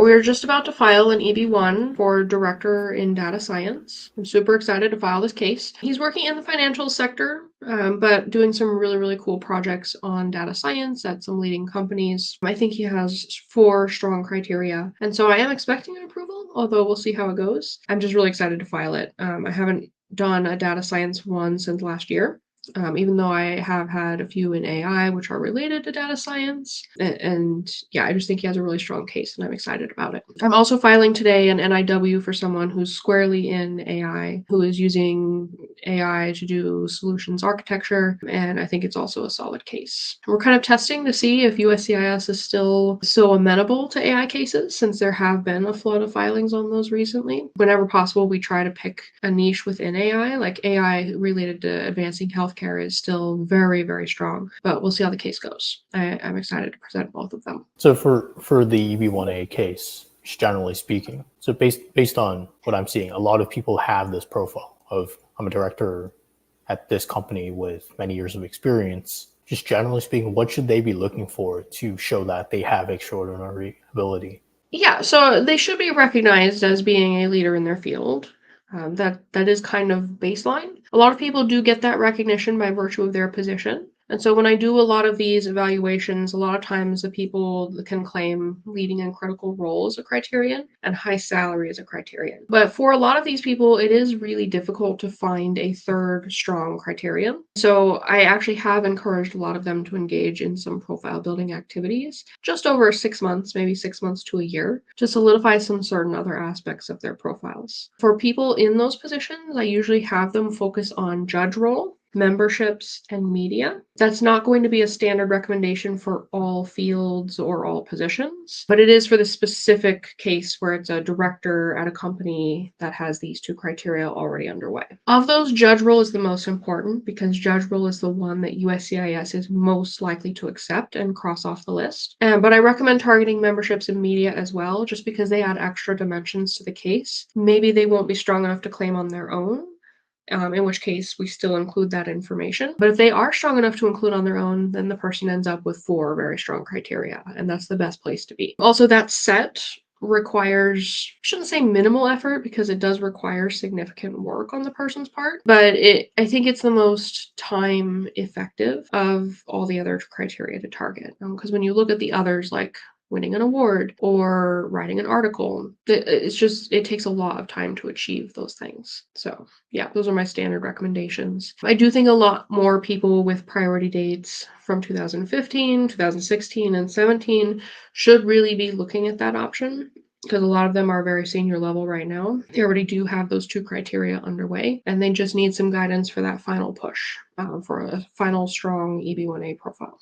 We're just about to file an EB-1 for Director in Data Science. I'm super excited to file this case. He's working in the financial sector, but doing some really, really cool projects on data science at some leading companies. I think he has 4 strong criteria, and so I am expecting an approval, although we'll see how it goes. I'm just really excited to file it. I haven't done a data science one since last year. Even though I have had a few in AI, which are related to data science. And yeah, I just think he has a really strong case and I'm excited about it. I'm also filing today an NIW for someone who's squarely in AI, who is using AI to do solutions architecture. And I think it's also a solid case. We're kind of testing to see if USCIS is still so amenable to AI cases, since there have been a flood of filings on those recently. Whenever possible, we try to pick a niche within AI, like AI related to advancing healthcare is still very, very strong, but we'll see how the case goes. I'm excited to present both of them. So for the EB-1A case, just generally speaking, so based on what I'm seeing, a lot of people have this profile of I'm a director at this company with many years of experience. Just generally speaking, what should they be looking for to show that they have extraordinary ability? Yeah, so they should be recognized as being a leader in their field. That is kind of baseline. A lot of people do get that recognition by virtue of their position. And so when I do a lot of these evaluations, a lot of times the people can claim leading in critical role as a criterion and high salary as a criterion. But for a lot of these people, it is really difficult to find a third strong criterion. So I actually have encouraged a lot of them to engage in some profile building activities just over 6 months, maybe 6 months to a year, to solidify some certain other aspects of their profiles. For people in those positions, I usually have them focus on judge role, memberships, and media. That's not going to be a standard recommendation for all fields or all positions, but it is for the specific case where it's a director at a company that has these 2 criteria already underway. Of those, judge role is the most important because judge role is the one that USCIS is most likely to accept and cross off the list. But I recommend targeting memberships and media as well, just because they add extra dimensions to the case. Maybe they won't be strong enough to claim on their own, in which case we still include that information. But if they are strong enough to include on their own, then the person ends up with 4 very strong criteria, and that's the best place to be. Also, that set requires, I shouldn't say minimal effort, because it does require significant work on the person's part, but I think it's the most time effective of all the other criteria to target. Because when you look at the others, like winning an award or writing an article, it takes a lot of time to achieve those things. So yeah, those are my standard recommendations. I do think a lot more people with priority dates from 2015, 2016, and 17 should really be looking at that option, because a lot of them are very senior level right now. They already do have those 2 criteria underway, and they just need some guidance for that final push, for a final strong EB-1A profile.